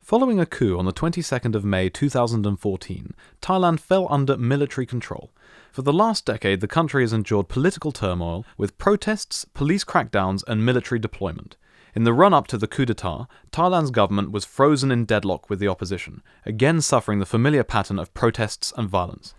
Following a coup on the 22nd of May 2014, Thailand fell under military control. For the last decade, the country has endured political turmoil, with protests, police crackdowns, and military deployment. In the run-up to the coup d'etat, Thailand's government was frozen in deadlock with the opposition, again suffering the familiar pattern of protests and violence.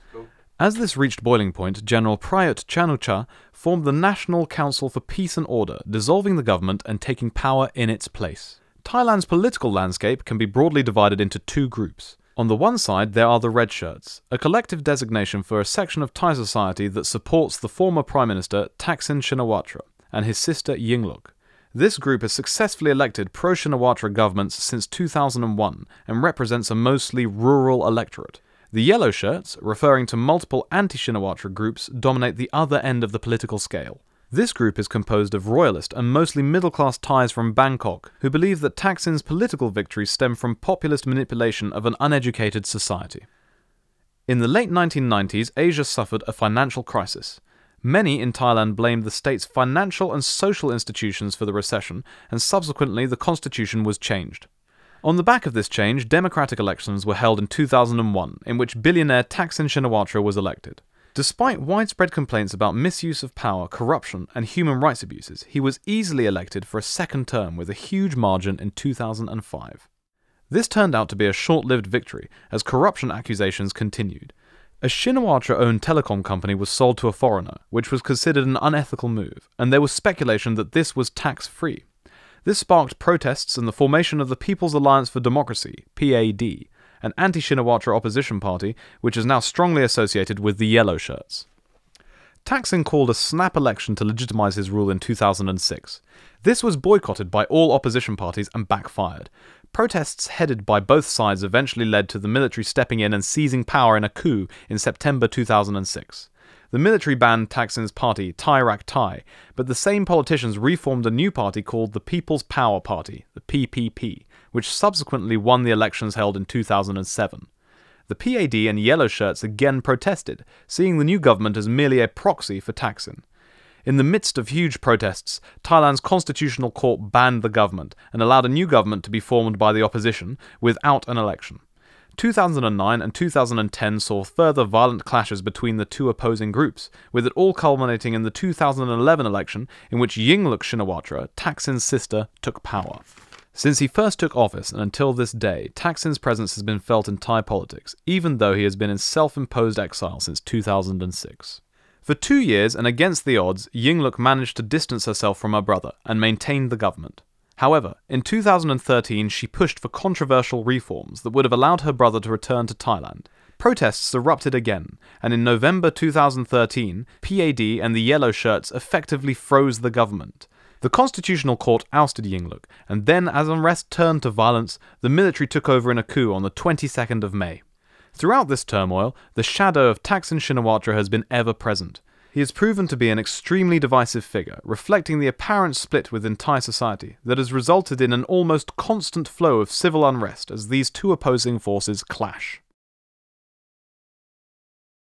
As this reached boiling point, General Prayut Chan-ocha formed the National Council for Peace and Order, dissolving the government and taking power in its place. Thailand's political landscape can be broadly divided into two groups. On the one side, there are the Red Shirts, a collective designation for a section of Thai society that supports the former Prime Minister Thaksin Shinawatra and his sister Yingluck. This group has successfully elected pro-Shinawatra governments since 2001 and represents a mostly rural electorate. The Yellow Shirts, referring to multiple anti-Shinawatra groups, dominate the other end of the political scale. This group is composed of royalist and mostly middle-class Thais from Bangkok, who believe that Thaksin's political victories stem from populist manipulation of an uneducated society. In the late 1990s, Asia suffered a financial crisis. Many in Thailand blamed the state's financial and social institutions for the recession, and subsequently the constitution was changed. On the back of this change, democratic elections were held in 2001, in which billionaire Thaksin Shinawatra was elected. Despite widespread complaints about misuse of power, corruption, and human rights abuses, he was easily elected for a second term with a huge margin in 2005. This turned out to be a short-lived victory, as corruption accusations continued. A Shinawatra-owned telecom company was sold to a foreigner, which was considered an unethical move, and there was speculation that this was tax-free. This sparked protests and the formation of the People's Alliance for Democracy, PAD, an anti-Shinawatra opposition party which is now strongly associated with the Yellow Shirts. Thaksin called a snap election to legitimize his rule in 2006. This was boycotted by all opposition parties and backfired. Protests headed by both sides eventually led to the military stepping in and seizing power in a coup in September 2006. The military banned Thaksin's party, Thai Rak Thai, but the same politicians reformed a new party called the People's Power Party, the PPP, which subsequently won the elections held in 2007. The PAD and Yellow Shirts again protested, seeing the new government as merely a proxy for Thaksin. In the midst of huge protests, Thailand's constitutional court banned the government and allowed a new government to be formed by the opposition without an election. 2009 and 2010 saw further violent clashes between the two opposing groups, with it all culminating in the 2011 election in which Yingluck Shinawatra, Thaksin's sister, took power. Since he first took office and until this day, Thaksin's presence has been felt in Thai politics, even though he has been in self-imposed exile since 2006. For 2 years and against the odds, Yingluck managed to distance herself from her brother and maintained the government. However, in 2013 she pushed for controversial reforms that would have allowed her brother to return to Thailand. Protests erupted again, and in November 2013, PAD and the Yellow Shirts effectively froze the government. The Constitutional Court ousted Yingluck, and then as unrest turned to violence, the military took over in a coup on the 22nd of May. Throughout this turmoil, the shadow of Thaksin Shinawatra has been ever present. He has proven to be an extremely divisive figure, reflecting the apparent split within Thai society that has resulted in an almost constant flow of civil unrest as these two opposing forces clash.